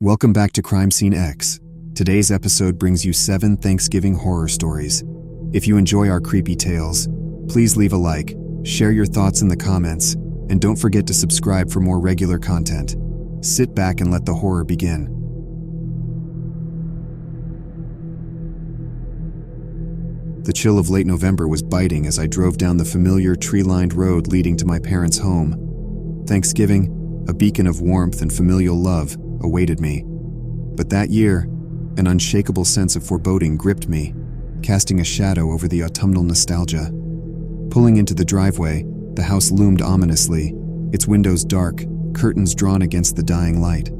Welcome back to CrimeSceneX. Today's episode brings you 7 Thanksgiving horror stories. If you enjoy our creepy tales, please leave a like, share your thoughts in the comments, and don't forget to subscribe for more regular content. Sit back and let the horror begin. The chill of late November was biting as I drove down the familiar tree-lined road leading to my parents' home. Thanksgiving, a beacon of warmth and familial love, awaited me. But that year, an unshakable sense of foreboding gripped me, casting a shadow over the autumnal nostalgia. Pulling into the driveway, the house loomed ominously, its windows dark, curtains drawn against the dying light.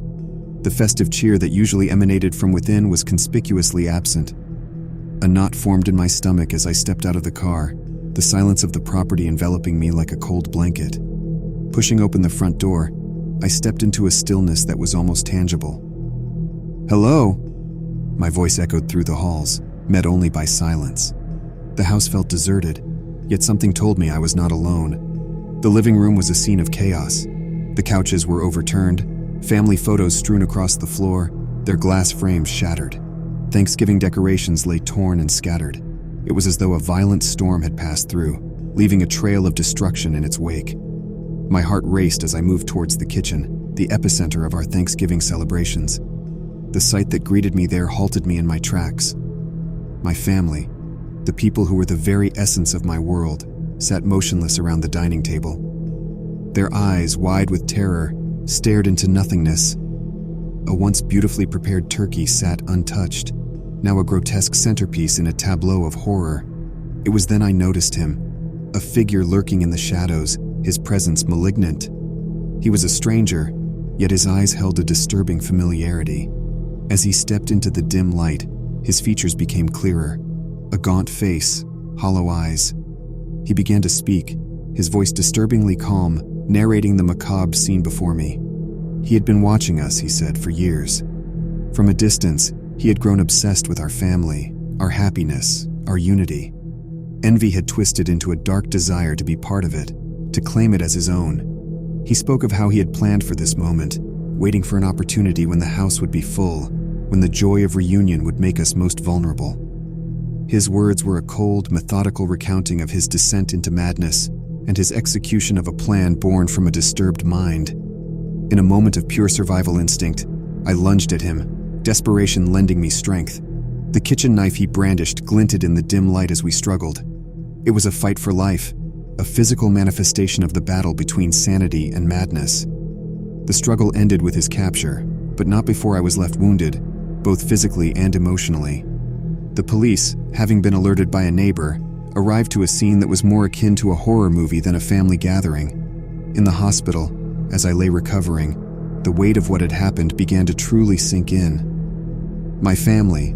The festive cheer that usually emanated from within was conspicuously absent. A knot formed in my stomach as I stepped out of the car, the silence of the property enveloping me like a cold blanket. Pushing open the front door, I stepped into a stillness that was almost tangible. "Hello?" My voice echoed through the halls, met only by silence. The house felt deserted, yet something told me I was not alone. The living room was a scene of chaos. The couches were overturned, family photos strewn across the floor, their glass frames shattered. Thanksgiving decorations lay torn and scattered. It was as though a violent storm had passed through, leaving a trail of destruction in its wake. My heart raced as I moved towards the kitchen, the epicenter of our Thanksgiving celebrations. The sight that greeted me there halted me in my tracks. My family, the people who were the very essence of my world, sat motionless around the dining table. Their eyes, wide with terror, stared into nothingness. A once beautifully prepared turkey sat untouched, now a grotesque centerpiece in a tableau of horror. It was then I noticed him, a figure lurking in the shadows, his presence malignant. He was a stranger, yet his eyes held a disturbing familiarity. As he stepped into the dim light, his features became clearer. A gaunt face, hollow eyes. He began to speak, his voice disturbingly calm, narrating the macabre scene before me. He had been watching us, he said, for years. From a distance, he had grown obsessed with our family, our happiness, our unity. Envy had twisted into a dark desire to be part of it, to claim it as his own. He spoke of how he had planned for this moment, waiting for an opportunity when the house would be full, when the joy of reunion would make us most vulnerable. His words were a cold, methodical recounting of his descent into madness and his execution of a plan born from a disturbed mind. In a moment of pure survival instinct, I lunged at him, desperation lending me strength. The kitchen knife he brandished glinted in the dim light as we struggled. It was a fight for life, a physical manifestation of the battle between sanity and madness. The struggle ended with his capture, but not before I was left wounded, both physically and emotionally. The police, having been alerted by a neighbor, arrived to a scene that was more akin to a horror movie than a family gathering. In the hospital, as I lay recovering, the weight of what had happened began to truly sink in. My family,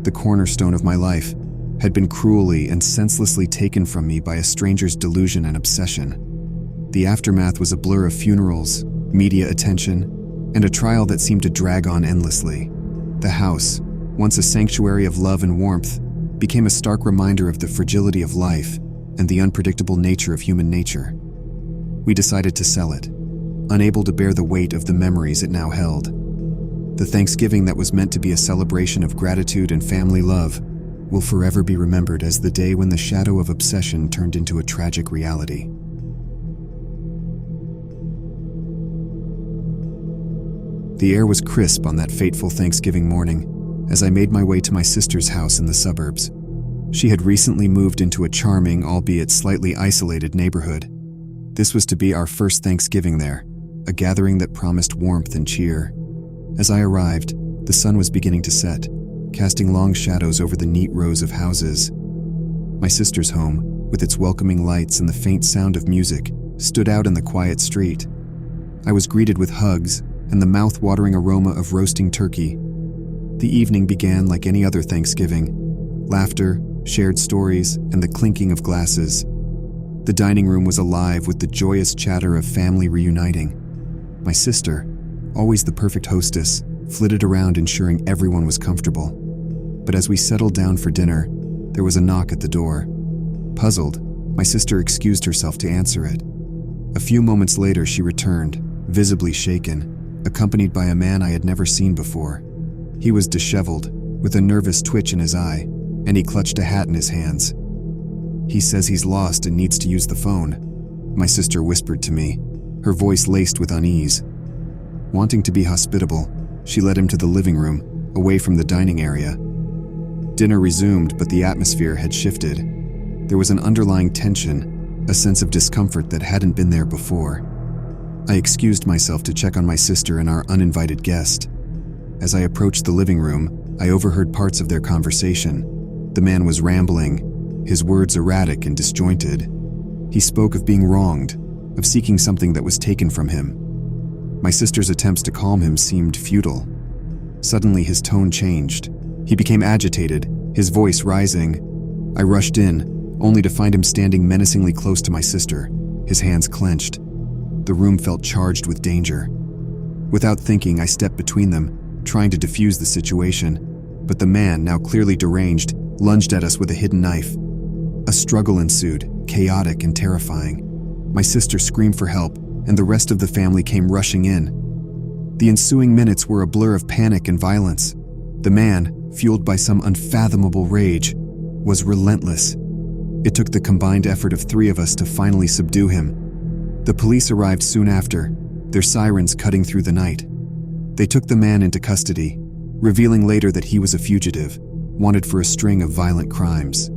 the cornerstone of my life, had been cruelly and senselessly taken from me by a stranger's delusion and obsession. The aftermath was a blur of funerals, media attention, and a trial that seemed to drag on endlessly. The house, once a sanctuary of love and warmth, became a stark reminder of the fragility of life and the unpredictable nature of human nature. We decided to sell it, unable to bear the weight of the memories it now held. The Thanksgiving that was meant to be a celebration of gratitude and family love will forever be remembered as the day when the shadow of obsession turned into a tragic reality. The air was crisp on that fateful Thanksgiving morning as I made my way to my sister's house in the suburbs. She had recently moved into a charming, albeit slightly isolated neighborhood. This was to be our first Thanksgiving there, a gathering that promised warmth and cheer. As I arrived, the sun was beginning to set, casting long shadows over the neat rows of houses. My sister's home, with its welcoming lights and the faint sound of music, stood out in the quiet street. I was greeted with hugs and the mouth-watering aroma of roasting turkey. The evening began like any other Thanksgiving: laughter, shared stories, and the clinking of glasses. The dining room was alive with the joyous chatter of family reuniting. My sister, always the perfect hostess, flitted around ensuring everyone was comfortable. But as we settled down for dinner, there was a knock at the door. Puzzled, my sister excused herself to answer it. A few moments later, she returned, visibly shaken, accompanied by a man I had never seen before. He was disheveled, with a nervous twitch in his eye, and he clutched a hat in his hands. "He says he's lost and needs to use the phone," my sister whispered to me, her voice laced with unease. Wanting to be hospitable, she led him to the living room, away from the dining area. Dinner resumed, but the atmosphere had shifted. There was an underlying tension, a sense of discomfort that hadn't been there before. I excused myself to check on my sister and our uninvited guest. As I approached the living room, I overheard parts of their conversation. The man was rambling, his words erratic and disjointed. He spoke of being wronged, of seeking something that was taken from him. My sister's attempts to calm him seemed futile. Suddenly, his tone changed. He became agitated, his voice rising. I rushed in, only to find him standing menacingly close to my sister, his hands clenched. The room felt charged with danger. Without thinking, I stepped between them, trying to defuse the situation. But the man, now clearly deranged, lunged at us with a hidden knife. A struggle ensued, chaotic and terrifying. My sister screamed for help, and the rest of the family came rushing in. The ensuing minutes were a blur of panic and violence. The man, fueled by some unfathomable rage, was relentless. It took the combined effort of 3 of us to finally subdue him. The police arrived soon after, their sirens cutting through the night. They took the man into custody, revealing later that he was a fugitive, wanted for a string of violent crimes.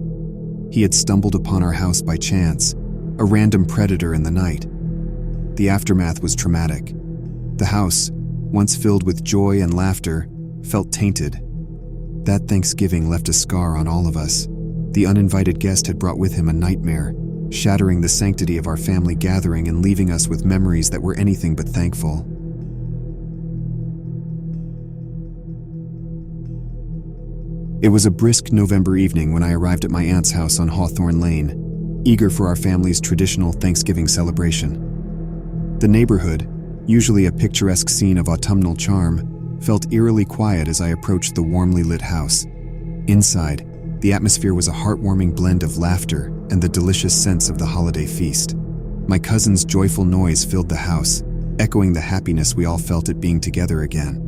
He had stumbled upon our house by chance, a random predator in the night. The aftermath was traumatic. The house, once filled with joy and laughter, felt tainted. That Thanksgiving left a scar on all of us. The uninvited guest had brought with him a nightmare, shattering the sanctity of our family gathering and leaving us with memories that were anything but thankful. It was a brisk November evening when I arrived at my aunt's house on Hawthorne Lane, eager for our family's traditional Thanksgiving celebration. The neighborhood, usually a picturesque scene of autumnal charm, felt eerily quiet as I approached the warmly lit house. Inside, the atmosphere was a heartwarming blend of laughter and the delicious sense of the holiday feast. My cousin's joyful noise filled the house, echoing the happiness we all felt at being together again.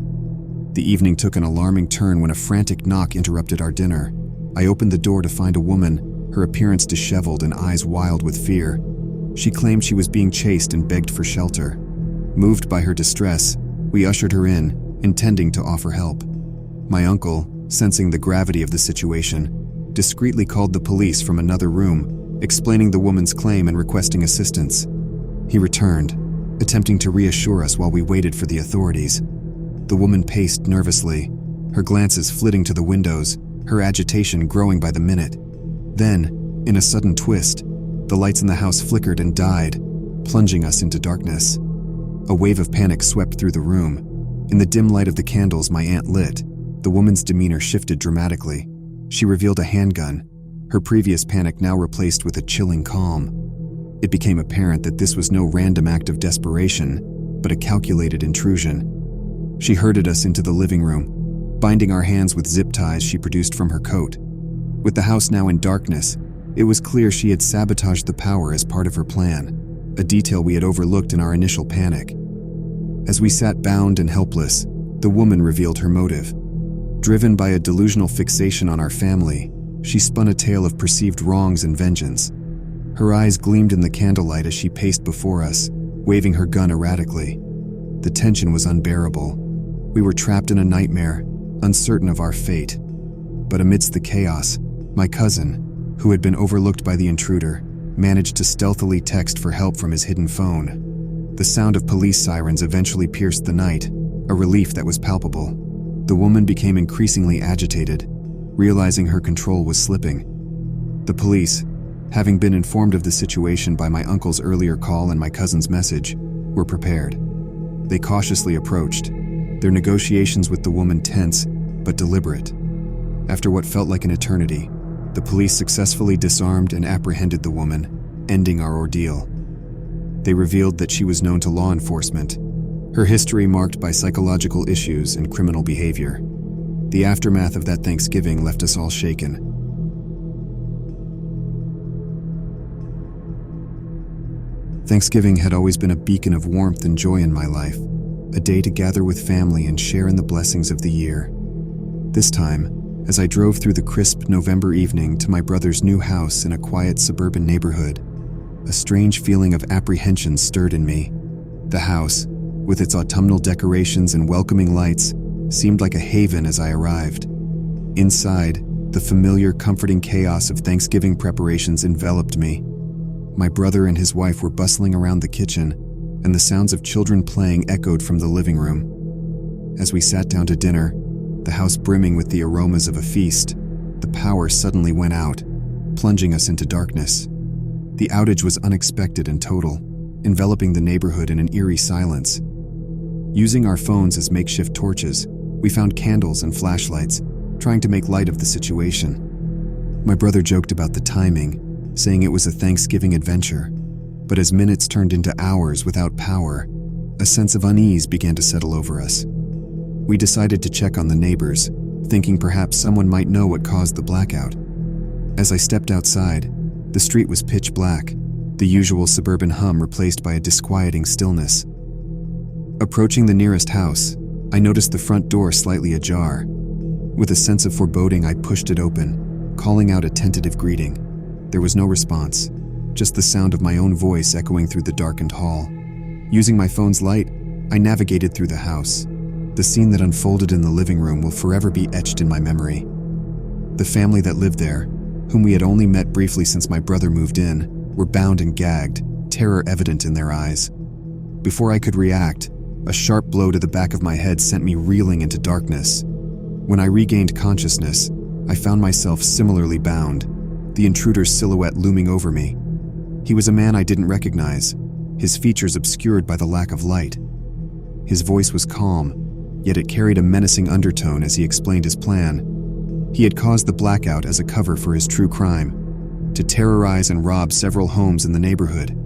The evening took an alarming turn when a frantic knock interrupted our dinner. I opened the door to find a woman, her appearance disheveled and eyes wild with fear. She claimed she was being chased and begged for shelter. Moved by her distress, we ushered her in, intending to offer help. My uncle, sensing the gravity of the situation, discreetly called the police from another room, explaining the woman's claim and requesting assistance. He returned, attempting to reassure us while we waited for the authorities. The woman paced nervously, her glances flitting to the windows, her agitation growing by the minute. Then, in a sudden twist, the lights in the house flickered and died, plunging us into darkness. A wave of panic swept through the room. In the dim light of the candles my aunt lit, the woman's demeanor shifted dramatically. She revealed a handgun, her previous panic now replaced with a chilling calm. It became apparent that this was no random act of desperation, but a calculated intrusion. She herded us into the living room, binding our hands with zip ties she produced from her coat. With the house now in darkness, it was clear she had sabotaged the power as part of her plan, a detail we had overlooked in our initial panic. As we sat bound and helpless, the woman revealed her motive. Driven by a delusional fixation on our family, she spun a tale of perceived wrongs and vengeance. Her eyes gleamed in the candlelight as she paced before us, waving her gun erratically. The tension was unbearable. We were trapped in a nightmare, uncertain of our fate. But amidst the chaos, my cousin, who had been overlooked by the intruder, managed to stealthily text for help from his hidden phone. The sound of police sirens eventually pierced the night, a relief that was palpable. The woman became increasingly agitated, realizing her control was slipping. The police, having been informed of the situation by my uncle's earlier call and my cousin's message, were prepared. They cautiously approached, their negotiations with the woman tense but deliberate. After what felt like an eternity, the police successfully disarmed and apprehended the woman, ending our ordeal. They revealed that she was known to law enforcement, her history marked by psychological issues and criminal behavior. The aftermath of that Thanksgiving left us all shaken. Thanksgiving had always been a beacon of warmth and joy in my life, a day to gather with family and share in the blessings of the year. This time, as I drove through the crisp November evening to my brother's new house in a quiet suburban neighborhood, a strange feeling of apprehension stirred in me. The house, with its autumnal decorations and welcoming lights, seemed like a haven as I arrived. Inside, the familiar, comforting chaos of Thanksgiving preparations enveloped me. My brother and his wife were bustling around the kitchen, and the sounds of children playing echoed from the living room. As we sat down to dinner, the house brimming with the aromas of a feast, the power suddenly went out, plunging us into darkness. The outage was unexpected and total, enveloping the neighborhood in an eerie silence. Using our phones as makeshift torches, we found candles and flashlights, trying to make light of the situation. My brother joked about the timing, saying it was a Thanksgiving adventure, but as minutes turned into hours without power, a sense of unease began to settle over us. We decided to check on the neighbors, thinking perhaps someone might know what caused the blackout. As I stepped outside, the street was pitch black, the usual suburban hum replaced by a disquieting stillness. Approaching the nearest house, I noticed the front door slightly ajar. With a sense of foreboding, I pushed it open, calling out a tentative greeting. There was no response, just the sound of my own voice echoing through the darkened hall. Using my phone's light, I navigated through the house. The scene that unfolded in the living room will forever be etched in my memory. The family that lived there, whom we had only met briefly since my brother moved in, were bound and gagged, terror evident in their eyes. Before I could react, a sharp blow to the back of my head sent me reeling into darkness. When I regained consciousness, I found myself similarly bound, the intruder's silhouette looming over me. He was a man I didn't recognize, his features obscured by the lack of light. His voice was calm, yet it carried a menacing undertone as he explained his plan. He had caused the blackout as a cover for his true crime, to terrorize and rob several homes in the neighborhood.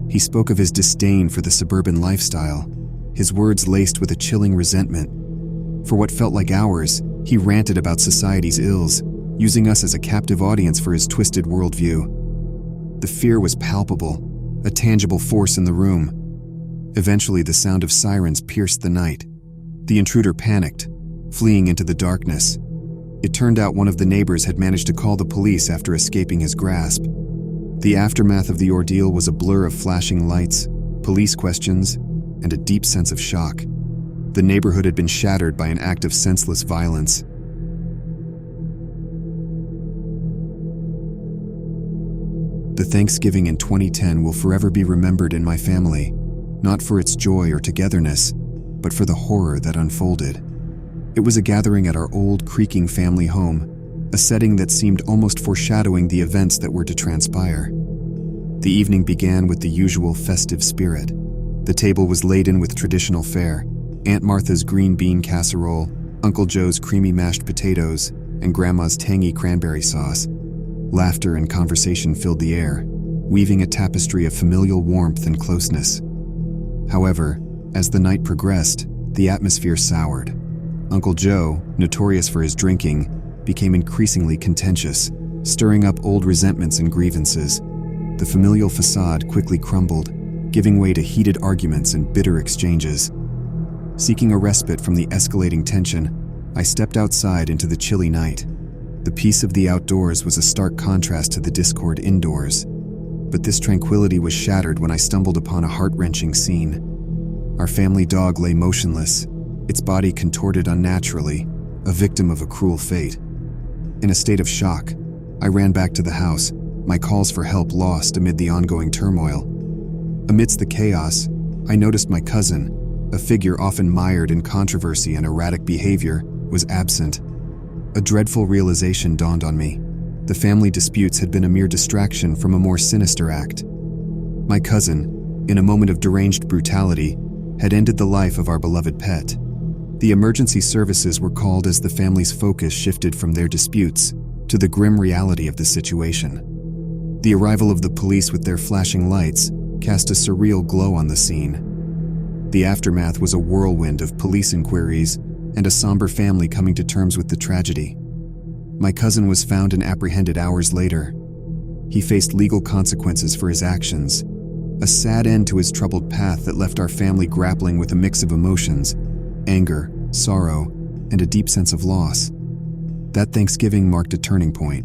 He spoke of his disdain for the suburban lifestyle, his words laced with a chilling resentment. For what felt like hours, he ranted about society's ills, using us as a captive audience for his twisted worldview. The fear was palpable, a tangible force in the room. Eventually, the sound of sirens pierced the night. The intruder panicked, fleeing into the darkness. It turned out one of the neighbors had managed to call the police after escaping his grasp. The aftermath of the ordeal was a blur of flashing lights, police questions, and a deep sense of shock. The neighborhood had been shattered by an act of senseless violence. The Thanksgiving in 2010 will forever be remembered in my family, not for its joy or togetherness, but for the horror that unfolded. It was a gathering at our old, creaking family home, a setting that seemed almost foreshadowing the events that were to transpire. The evening began with the usual festive spirit. The table was laden with traditional fare: Aunt Martha's green bean casserole, Uncle Joe's creamy mashed potatoes, and Grandma's tangy cranberry sauce. Laughter and conversation filled the air, weaving a tapestry of familial warmth and closeness. However, as the night progressed, the atmosphere soured. Uncle Joe, notorious for his drinking, became increasingly contentious, stirring up old resentments and grievances. The familial facade quickly crumbled, giving way to heated arguments and bitter exchanges. Seeking a respite from the escalating tension, I stepped outside into the chilly night. The peace of the outdoors was a stark contrast to the discord indoors. But this tranquility was shattered when I stumbled upon a heart-wrenching scene. Our family dog lay motionless, its body contorted unnaturally, a victim of a cruel fate. In a state of shock, I ran back to the house, my calls for help lost amid the ongoing turmoil. Amidst the chaos, I noticed my cousin, a figure often mired in controversy and erratic behavior, was absent. A dreadful realization dawned on me. The family disputes had been a mere distraction from a more sinister act. My cousin, in a moment of deranged brutality, had ended the life of our beloved pet. The emergency services were called as the family's focus shifted from their disputes to the grim reality of the situation. The arrival of the police with their flashing lights cast a surreal glow on the scene. The aftermath was a whirlwind of police inquiries and a somber family coming to terms with the tragedy. My cousin was found and apprehended hours later. He faced legal consequences for his actions, a sad end to his troubled path that left our family grappling with a mix of emotions, anger, sorrow, and a deep sense of loss. That Thanksgiving marked a turning point.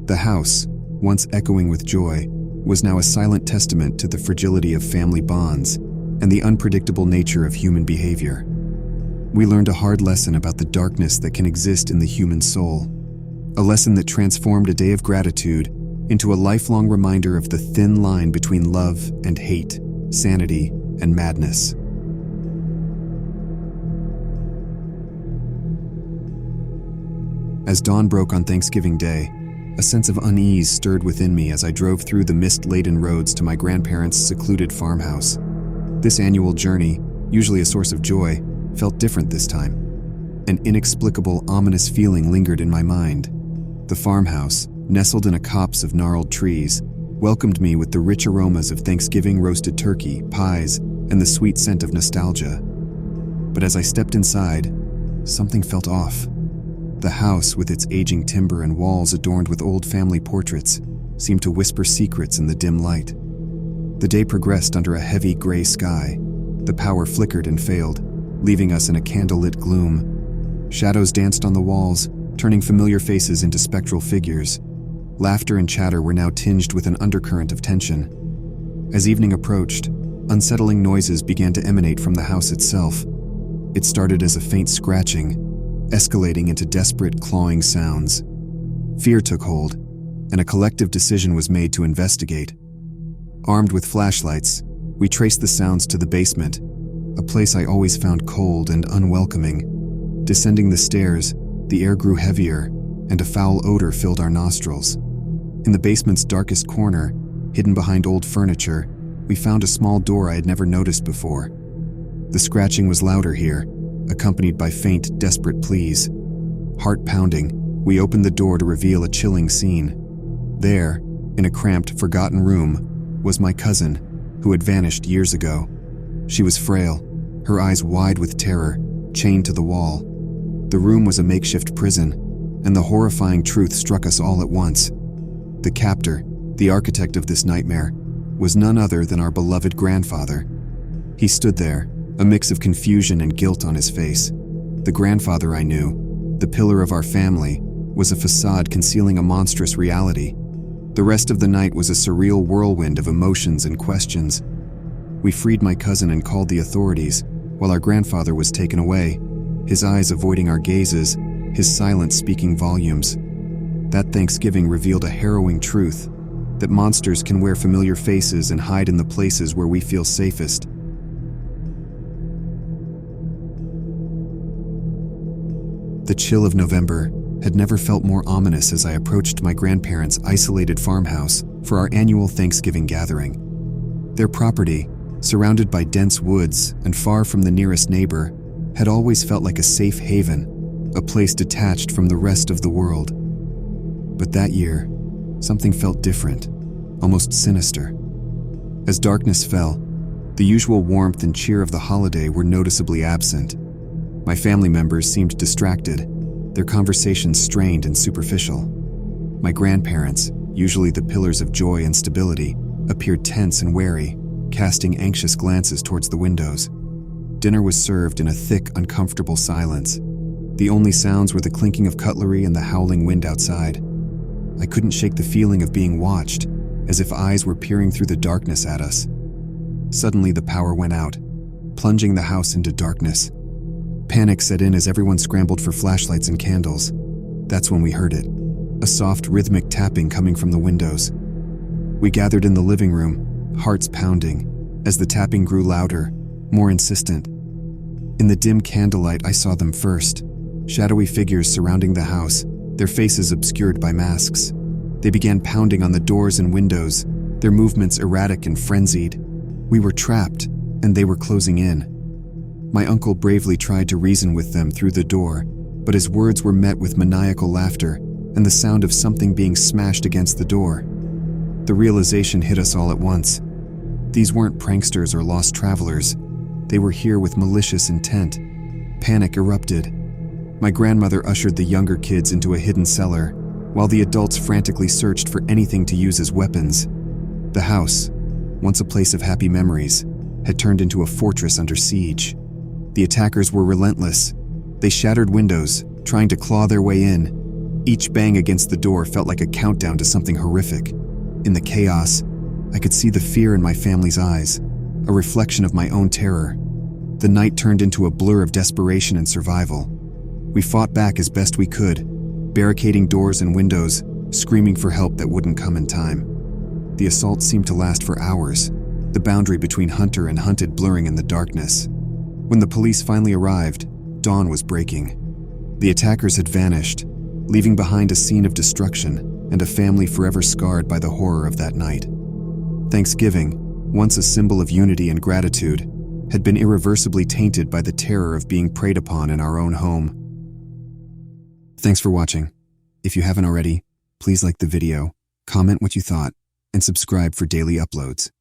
The house, once echoing with joy, was now a silent testament to the fragility of family bonds and the unpredictable nature of human behavior. We learned a hard lesson about the darkness that can exist in the human soul, a lesson that transformed a day of gratitude into a lifelong reminder of the thin line between love and hate, sanity and madness. As dawn broke on Thanksgiving Day, a sense of unease stirred within me as I drove through the mist-laden roads to my grandparents' secluded farmhouse. This annual journey, usually a source of joy, felt different this time. An inexplicable, ominous feeling lingered in my mind. The farmhouse, nestled in a copse of gnarled trees, welcomed me with the rich aromas of Thanksgiving roasted turkey, pies, and the sweet scent of nostalgia. But as I stepped inside, something felt off. The house, with its aging timber and walls adorned with old family portraits, seemed to whisper secrets in the dim light. The day progressed under a heavy gray sky. The power flickered and failed, leaving us in a candlelit gloom. Shadows danced on the walls, turning familiar faces into spectral figures. Laughter and chatter were now tinged with an undercurrent of tension. As evening approached, unsettling noises began to emanate from the house itself. It started as a faint scratching, escalating into desperate, clawing sounds. Fear took hold, and a collective decision was made to investigate. Armed with flashlights, we traced the sounds to the basement, a place I always found cold and unwelcoming. Descending the stairs, the air grew heavier, and a foul odor filled our nostrils. In the basement's darkest corner, hidden behind old furniture, we found a small door I had never noticed before. The scratching was louder here, accompanied by faint, desperate pleas. Heart pounding, we opened the door to reveal a chilling scene. There, in a cramped, forgotten room, was my cousin, who had vanished years ago. She was frail, her eyes wide with terror, chained to the wall. The room was a makeshift prison, and the horrifying truth struck us all at once. The captor, the architect of this nightmare, was none other than our beloved grandfather. He stood there, a mix of confusion and guilt on his face. The grandfather I knew, the pillar of our family, was a facade concealing a monstrous reality. The rest of the night was a surreal whirlwind of emotions and questions. We freed my cousin and called the authorities, while our grandfather was taken away, his eyes avoiding our gazes, his silence speaking volumes. That Thanksgiving revealed a harrowing truth, that monsters can wear familiar faces and hide in the places where we feel safest. The chill of November had never felt more ominous as I approached my grandparents' isolated farmhouse for our annual Thanksgiving gathering. Their property, surrounded by dense woods and far from the nearest neighbor, had always felt like a safe haven, a place detached from the rest of the world. But that year, something felt different, almost sinister. As darkness fell, the usual warmth and cheer of the holiday were noticeably absent. My family members seemed distracted, their conversations strained and superficial. My grandparents, usually the pillars of joy and stability, appeared tense and wary, casting anxious glances towards the windows. Dinner was served in a thick, uncomfortable silence. The only sounds were the clinking of cutlery and the howling wind outside. I couldn't shake the feeling of being watched, as if eyes were peering through the darkness at us. Suddenly the power went out, plunging the house into darkness. Panic set in as everyone scrambled for flashlights and candles. That's when we heard it, a soft, rhythmic tapping coming from the windows. We gathered in the living room, hearts pounding, as the tapping grew louder, more insistent. In the dim candlelight, I saw them first, shadowy figures surrounding the house, their faces obscured by masks. They began pounding on the doors and windows, their movements erratic and frenzied. We were trapped, and they were closing in. My uncle bravely tried to reason with them through the door, but his words were met with maniacal laughter and the sound of something being smashed against the door. The realization hit us all at once. These weren't pranksters or lost travelers. They were here with malicious intent. Panic erupted. My grandmother ushered the younger kids into a hidden cellar, while the adults frantically searched for anything to use as weapons. The house, once a place of happy memories, had turned into a fortress under siege. The attackers were relentless. They shattered windows, trying to claw their way in. Each bang against the door felt like a countdown to something horrific. In the chaos, I could see the fear in my family's eyes, a reflection of my own terror. The night turned into a blur of desperation and survival. We fought back as best we could, barricading doors and windows, screaming for help that wouldn't come in time. The assault seemed to last for hours, the boundary between hunter and hunted blurring in the darkness. When the police finally arrived, dawn was breaking. The attackers had vanished, leaving behind a scene of destruction and a family forever scarred by the horror of that night. Thanksgiving, once a symbol of unity and gratitude, had been irreversibly tainted by the terror of being preyed upon in our own home. Thanks for watching. If you haven't already, please like the video, comment what you thought, and subscribe for daily uploads.